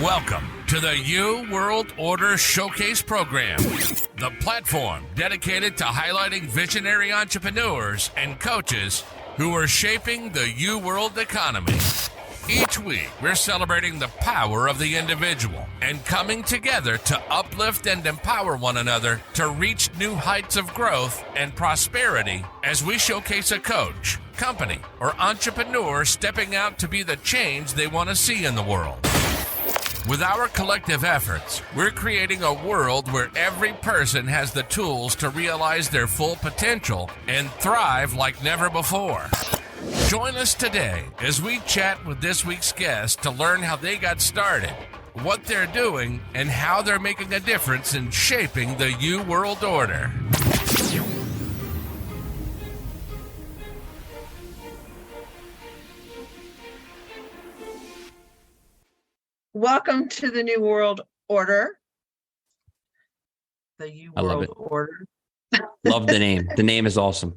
Welcome to the U World Order Showcase Program, the platform dedicated to highlighting visionary entrepreneurs and coaches who are shaping the U World economy. Each week, we're celebrating the power of the individual and coming together to uplift and empower one another to reach new heights of growth and prosperity as we showcase a coach, company, or entrepreneur stepping out to be the change they want to see in the world. With our collective efforts, we're creating a world where every person has the tools to realize their full potential and thrive like never before. Join us today as we chat with this week's guest to learn how they got started, what they're doing, and how they're making a difference in shaping the U World Order. Welcome to the New World Order. The U I love World it. Order. Love the name. The name is awesome.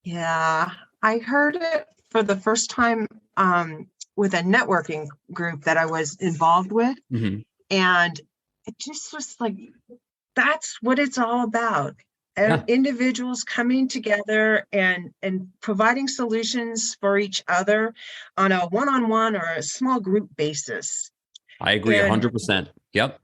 Yeah, I heard it for the first time with a networking group that I was involved with. Mm-hmm. And it just was like, that's what it's all about. Yeah. Individuals coming together and providing solutions for each other on a one-on-one or a small group basis. I agree And 100%. Yep.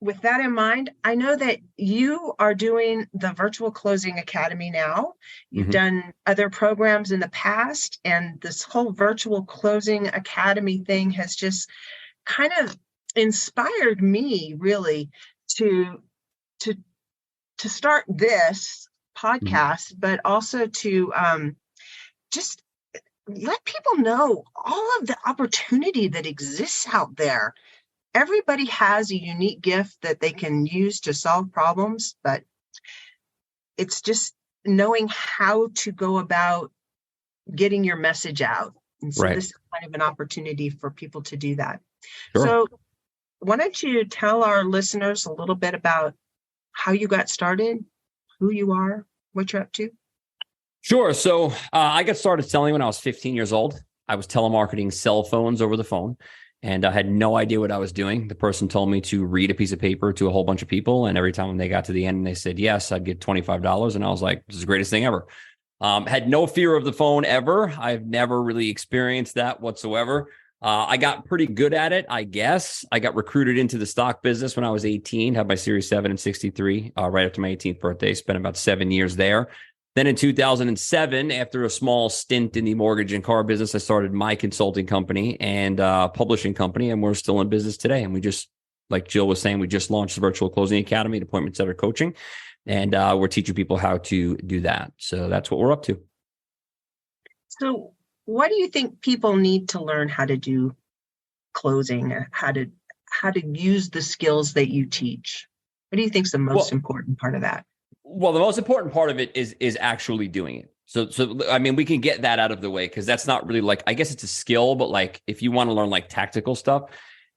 with that in mind, I know that you are doing the Virtual Closing Academy now. You've done other programs in the past, and this whole Virtual Closing Academy thing has just kind of inspired me really to start this podcast, but also to just let people know all of the opportunity that exists out there. Everybody has a unique gift that they can use to solve problems, but it's just knowing how to go about getting your message out. And so this is kind of an opportunity for people to do that. Sure. So why don't you tell our listeners a little bit about how you got started, who you are, what you're up to? Sure. So I got started selling when I was 15 years old. I was telemarketing cell phones over the phone, and I had no idea what I was doing. The person told me to read a piece of paper to a whole bunch of people, and every time when they got to the end and they said yes, I'd get $25, and I was like, this is the greatest thing ever. Had no fear of the phone ever. I've never really experienced that whatsoever. I got pretty good at it, I guess. I got recruited into the stock business when I was 18, had my Series 7 and 63 right after my 18th birthday, spent about 7 years there. Then in 2007, after a small stint in the mortgage and car business, I started my consulting company and publishing company, and we're still in business today. And we just, like Jill was saying, we just launched the Virtual Closing Academy and Appointment Setter Coaching, and we're teaching people how to do that. So that's what we're up to. So what do you think people need to learn how to do closing, how to use the skills that you teach? What do you think is the most important part of that? Well, the most important part of it is actually doing it. So I mean, we can get that out of the way because that's not really like, I guess it's a skill, but like if you want to learn like tactical stuff,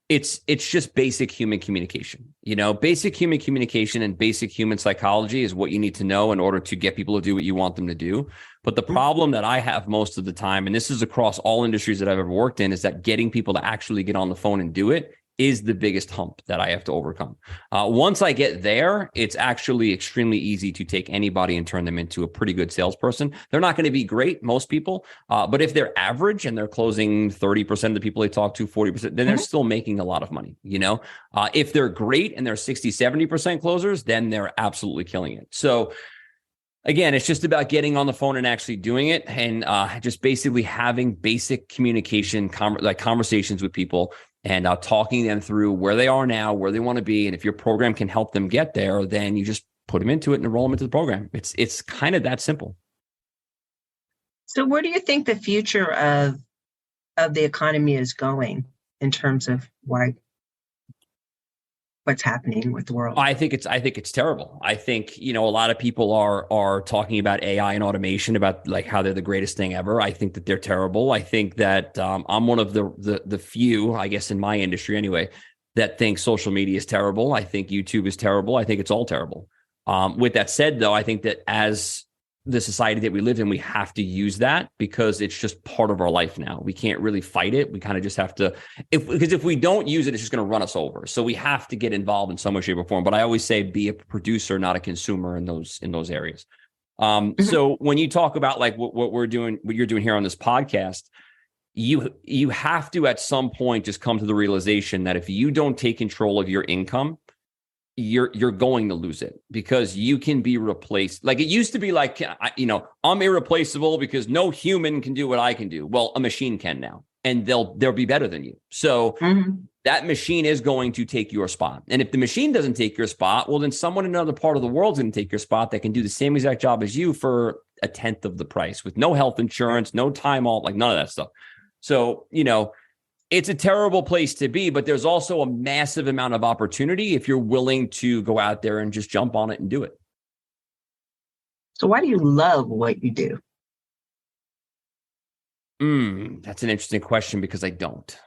it's just basic human communication. You know, basic human communication and basic human psychology is what you need to know in order to get people to do what you want them to do. But the problem that I have most of the time, and this is across all industries that I've ever worked in, is that getting people to actually get on the phone and do it is the biggest hump that I have to overcome. Once I get there, it's actually extremely easy to take anybody and turn them into a pretty good salesperson. They're not going to be great, most people, but if they're average and they're closing 30% of the people they talk to, 40%, then they're still making a lot of money. You know, if they're great and they're 60, 70% closers, then they're absolutely killing it. So again, it's just about getting on the phone and actually doing it, and just basically having basic communication, conversations with people, and talking them through where they are now, where they want to be. And if your program can help them get there, then you just put them into it and enroll them into the program. It's kind of that simple. So where do you think the future of the economy is going in terms of what's happening with the world? I think it's terrible. I think, you know, a lot of people are talking about AI and automation, about like how they're the greatest thing ever. I think that they're terrible. I think that I'm one of the few, I guess in my industry anyway, that think social media is terrible. I think YouTube is terrible. I think it's all terrible. With that said, though, I think that as the society that we live in. We have to use that because it's just part of our life now. We can't really fight it. We kind of just have to, because if we don't use it, it's just going to run us over. So we have to get involved in some way, shape, or form. But I always say, be a producer, not a consumer in those areas. So when you talk about like what we're doing, what you're doing here on this podcast, you have to at some point just come to the realization that if you don't take control of your income, you're going to lose it, because you can be replaced. Like it used to be like, I'm irreplaceable because no human can do what I can do. Well, a machine can now, and they'll be better than you. So that machine is going to take your spot. And if the machine doesn't take your spot, well, then someone in another part of the world is going to take your spot that can do the same exact job as you for a tenth of the price, with no health insurance, no time off, like none of that stuff. So, it's a terrible place to be, but there's also a massive amount of opportunity if you're willing to go out there and just jump on it and do it. So why do you love what you do? That's an interesting question, because I don't.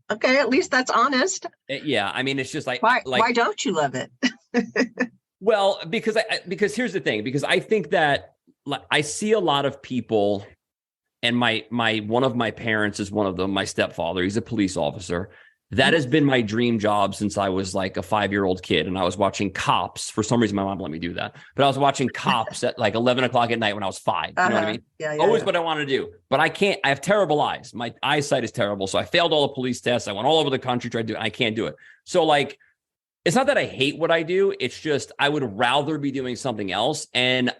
Okay, at least that's honest. Yeah, I mean, it's just like why don't you love it? Well, because here's the thing, because I think that I see a lot of people. And my one of my parents is one of them, my stepfather. He's a police officer. That has been my dream job since I was like a 5-year-old kid. And I was watching Cops. For some reason, my mom let me do that. But I was watching Cops at like 11 o'clock at night when I was 5. You know what I mean? Yeah, Always what I wanted to do. But I can't. I have terrible eyes. My eyesight is terrible. So I failed all the police tests. I went all over the country, tried to do it. I can't do it. So like, it's not that I hate what I do. It's just I would rather be doing something else. And,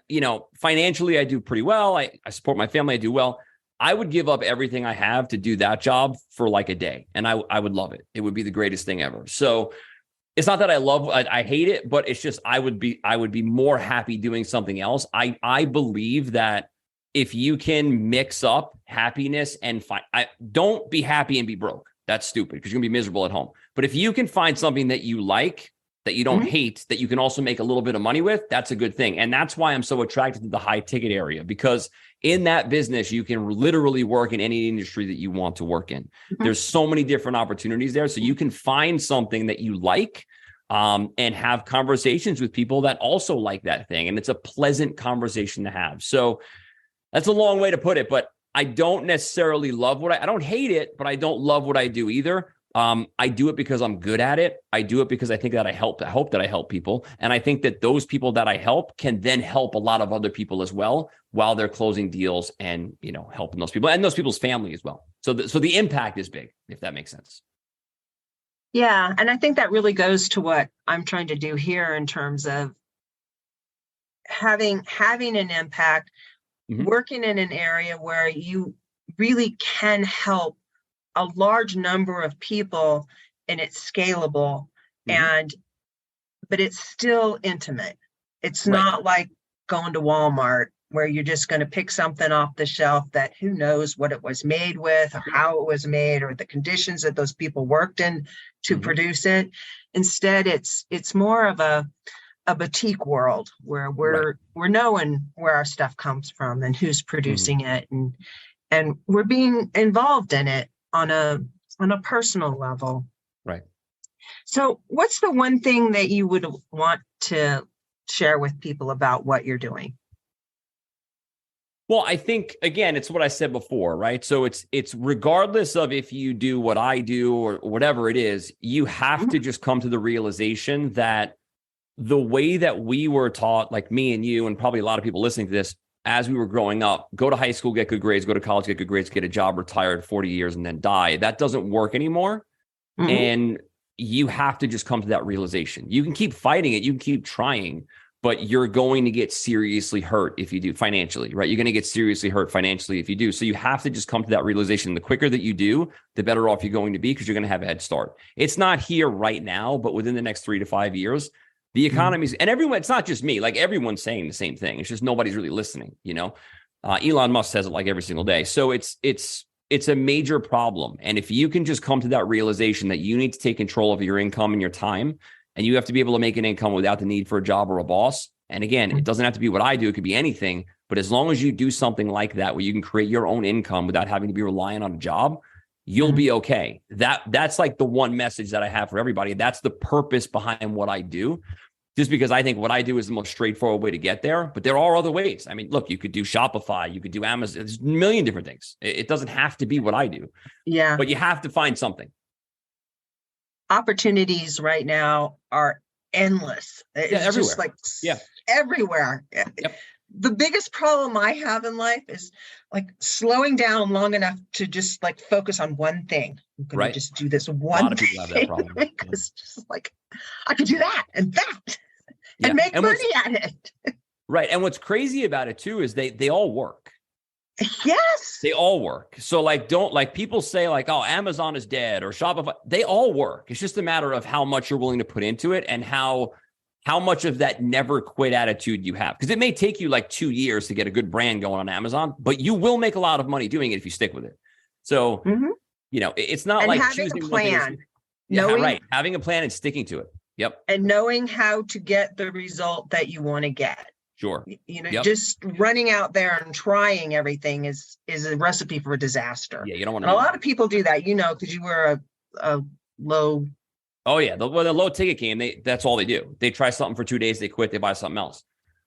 financially, I do pretty well. I support my family. I do well. I would give up everything I have to do that job for like a day. And I would love it. It would be the greatest thing ever. So it's not that I hate it, but it's just, I would be more happy doing something else. I believe that if you can mix up happiness and don't be happy and be broke. That's stupid, because you're gonna be miserable at home. But if you can find something that you like, that you don't hate, that you can also make a little bit of money with, that's a good thing. And that's why I'm so attracted to the high ticket area, because in that business, you can literally work in any industry that you want to work in. There's so many different opportunities there. So you can find something that you like and have conversations with people that also like that thing. And it's a pleasant conversation to have. So that's a long way to put it, but I don't necessarily love I don't hate it, but I don't love what I do either. I do it because I'm good at it. I do it because I think that I hope that I help people. And I think that those people that I help can then help a lot of other people as well, while they're closing deals and, helping those people and those people's family as well. So the impact is big, if that makes sense. Yeah. And I think that really goes to what I'm trying to do here in terms of having an impact, working in an area where you really can help a large number of people, and it's scalable, but it's still intimate. It's not like going to Walmart where you're just going to pick something off the shelf that who knows what it was made with, or how it was made, or the conditions that those people worked in to produce it. Instead, it's more of a boutique world where we're knowing where our stuff comes from and who's producing it, and we're being involved in it on a personal level. Right. So what's the one thing that you would want to share with people about what you're doing? Well, I think, again, it's what I said before, right? So it's regardless of if you do what I do or whatever it is, you have to just come to the realization that the way that we were taught, like me and you, and probably a lot of people listening to this, as we were growing up, go to high school, get good grades, go to college, get good grades, get a job, retire at 40 years, and then die. That doesn't work anymore. And you have to just come to that realization. You can keep fighting it. You can keep trying, but you're going to get seriously hurt if you do financially, right? You're going to get seriously hurt financially if you do. So you have to just come to that realization. The quicker that you do, the better off you're going to be, because you're going to have a head start. It's not here right now, but within the next 3 to 5 years, the economy's, and everyone, it's not just me, like everyone's saying the same thing. It's just nobody's really listening, Elon Musk says it like every single day. So it's a major problem. And if you can just come to that realization that you need to take control of your income and your time, and you have to be able to make an income without the need for a job or a boss. And again, it doesn't have to be what I do. It could be anything. But as long as you do something like that, where you can create your own income without having to be reliant on a job, you'll be okay. That's like the one message that I have for everybody. That's the purpose behind what I do. just because I think what I do is the most straightforward way to get there. But there are other ways. I mean, look, you could do Shopify, you could do Amazon. There's a million different things. It doesn't have to be what I do. Yeah. But you have to find something. Opportunities right now are endless. It's everywhere. just like everywhere. Yep. The biggest problem I have in life is like slowing down long enough to just like focus on one thing. I'm going to just do this one thing. A lot of people have that problem. Because just like I could do that and that and make money at it. Right. And what's crazy about it too is they all work. Yes. They all work. So like, don't like people say like, oh, Amazon is dead or Shopify. They all work. It's just a matter of how much you're willing to put into it and how much of that never quit attitude you have. Because it may take you like 2 years to get a good brand going on Amazon, but you will make a lot of money doing it if you stick with it. So, it's not like having choosing a plan. Right. Having a plan and sticking to it. Yep. And knowing how to get the result that you want to get. Sure. Just running out there and trying everything is a recipe for disaster. Yeah, you don't want to. And a lot of people do that, because you were a low. Oh yeah, the low ticket game. That's all they do. They try something for 2 days, they quit, they buy something else.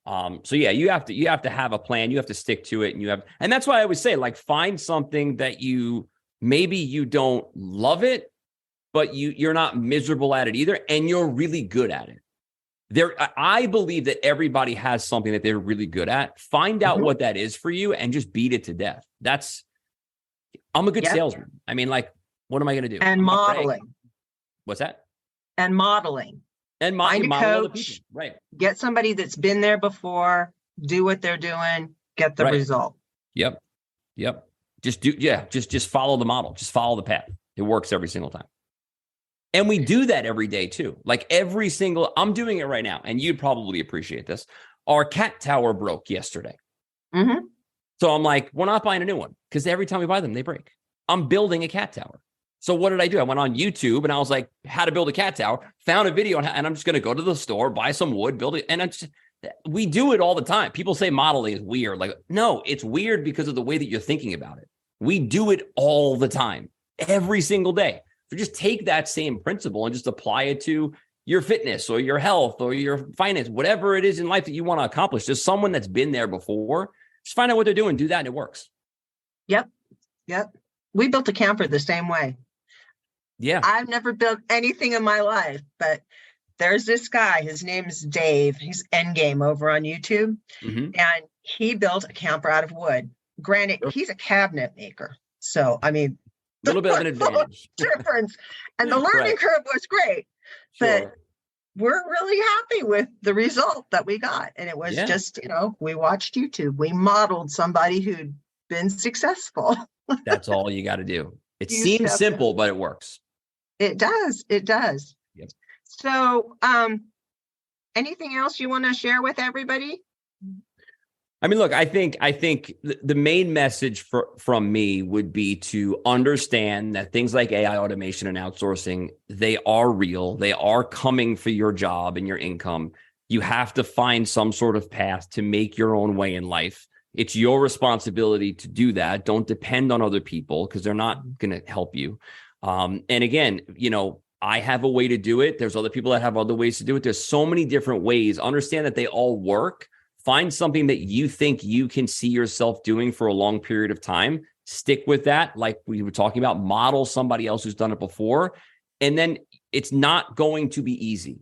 So yeah, you have to have a plan. You have to stick to it, and that's why I always say like find something that maybe you don't love it, but you're not miserable at it either, and you're really good at it. I believe that everybody has something that they're really good at. Find out what that is for you and just beat it to death. I'm a good salesman. I mean, like, what am I going to do? And modeling. What's that? And modeling. And find a model coach, right? Get somebody that's been there before, do what they're doing, get the result. Yep. Just follow the model. Just follow the path. It works every single time. And we do that every day too. Like I'm doing it right now, and you'd probably appreciate this. Our cat tower broke yesterday. Mm-hmm. So I'm like, we're not buying a new one because every time we buy them, they break. I'm building a cat tower. So what did I do? I went on YouTube and I was like, how to build a cat tower, found a video, and I'm just going to go to the store, buy some wood, build it. And we do it all the time. People say modeling is weird. Like, no, it's weird because of the way that you're thinking about it. We do it all the time, every single day. So just take that same principle and just apply it to your fitness or your health or your finance, whatever it is in life that you want to accomplish. Just someone that's been there before, just find out what they're doing, do that, and it works. Yep. We built a camper the same way. Yeah. I've never built anything in my life, but there's this guy, his name is Dave. He's Endgame over on YouTube. Mm-hmm. And he built a camper out of wood. Granted, he's a cabinet maker. So, I mean, a little bit of an advantage. Difference. And the learning curve was great. Sure. But we're really happy with the result that we got. And it was just, we watched YouTube. We modeled somebody who'd been successful. That's all you got to do. It seems simple, but it works. It does. Yep. So, anything else you want to share with everybody? I mean, look, I think the main message from me would be to understand that things like AI automation and outsourcing, they are real. They are coming for your job and your income. You have to find some sort of path to make your own way in life. It's your responsibility to do that. Don't depend on other people because they're not going to help you. And again, I have a way to do it. There's other people that have other ways to do it. There's so many different ways. Understand that they all work. Find something that you think you can see yourself doing for a long period of time. Stick with that. Like we were talking about, model somebody else who's done it before. And then it's not going to be easy.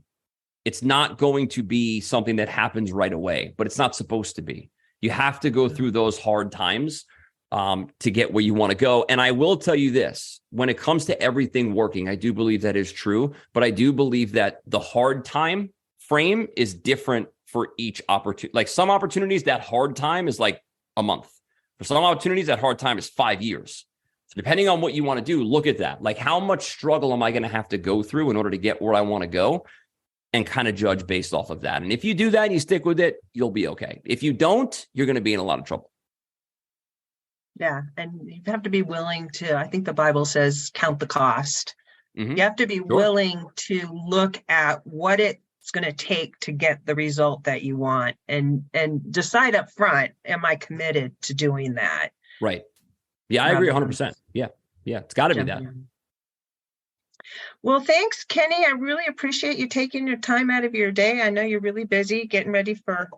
It's not going to be something that happens right away, but it's not supposed to be. You have to go through those hard times to get where you want to go. And I will tell you this, when it comes to everything working, I do believe that is true, but I do believe that the hard time frame is different for each opportunity. Like some opportunities, that hard time is like a month. For some opportunities, that hard time is 5 years. So depending on what you want to do, look at that. Like how much struggle am I going to have to go through in order to get where I want to go? And kind of judge based off of that. And if you do that and you stick with it, you'll be okay. If you don't, you're going to be in a lot of trouble. Yeah. And you have to be willing to, I think the Bible says, count the cost. Mm-hmm. You have to be willing to look at what it's going to take to get the result that you want and decide up front, am I committed to doing that? Right. Yeah, I agree 100%. Yeah. It's got to be that. Well, thanks, Kenny. I really appreciate you taking your time out of your day. I know you're really busy getting ready for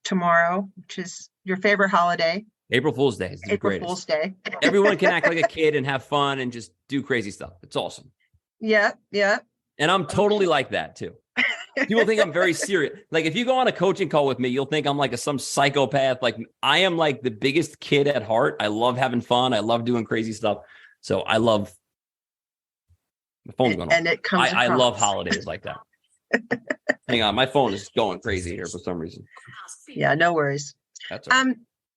tomorrow, which is your favorite holiday. April Fool's Day is the April greatest. Fool's Day. Everyone can act like a kid and have fun and just do crazy stuff. It's awesome. Yeah. And I'm totally like that too. People think I'm very serious. Like if you go on a coaching call with me, you'll think I'm like some psychopath. Like I am like the biggest kid at heart. I love having fun. I love doing crazy stuff. So I love the phone's going on. And it comes I love holidays like that. Hang on, my phone is going crazy here for some reason. Yeah, no worries. That's all right.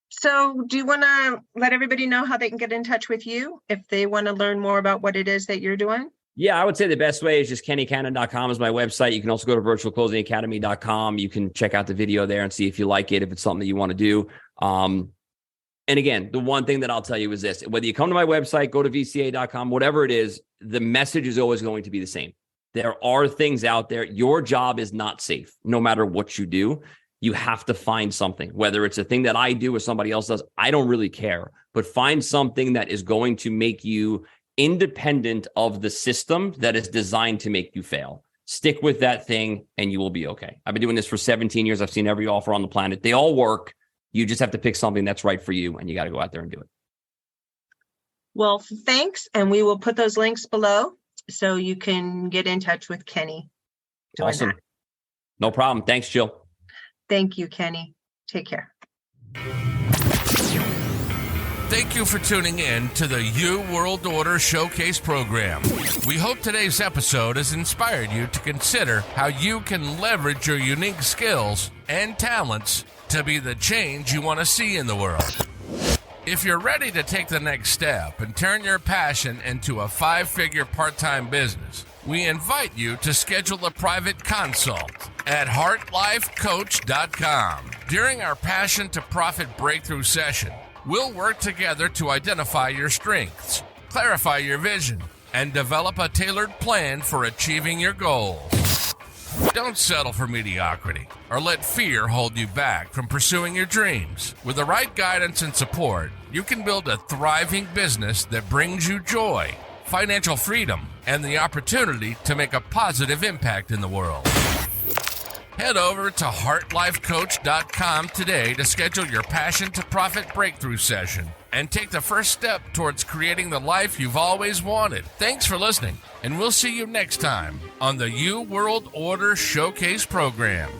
So do you want to let everybody know how they can get in touch with you if they want to learn more about what it is that you're doing? Yeah, I would say the best way is just kennycannon.com is my website. You can also go to virtualclosingacademy.com. You can check out the video there and see if you like it, if it's something that you want to do. And again, the one thing that I'll tell you is this: whether you come to my website, go to vca.com, whatever it is, the message is always going to be the same. There are things out there. Your job is not safe, no matter what you do. You have to find something, whether it's a thing that I do or somebody else does. I don't really care, but find something that is going to make you independent of the system that is designed to make you fail. Stick with that thing and you will be okay. I've been doing this for 17 years. I've seen every offer on the planet. They all work. You just have to pick something that's right for you and you got to go out there and do it. Well, thanks. And we will put those links below so you can get in touch with Kenny. Awesome. That. No problem. Thanks, Jill. Thank you, Kenny. Take care. Thank you for tuning in to the U World Order Showcase program. We hope today's episode has inspired you to consider how you can leverage your unique skills and talents to be the change you want to see in the world. If you're ready to take the next step and turn your passion into a 5-figure part-time business, we invite you to schedule a private consult at heartlifecoach.com. During our Passion to Profit Breakthrough session, we'll work together to identify your strengths, clarify your vision, and develop a tailored plan for achieving your goals. Don't settle for mediocrity or let fear hold you back from pursuing your dreams. With the right guidance and support, you can build a thriving business that brings you joy, financial freedom, and the opportunity to make a positive impact in the world. Head over to heartlifecoach.com today to schedule your Passion to Profit Breakthrough session and take the first step towards creating the life you've always wanted. Thanks for listening, and we'll see you next time on the U World Order Showcase program.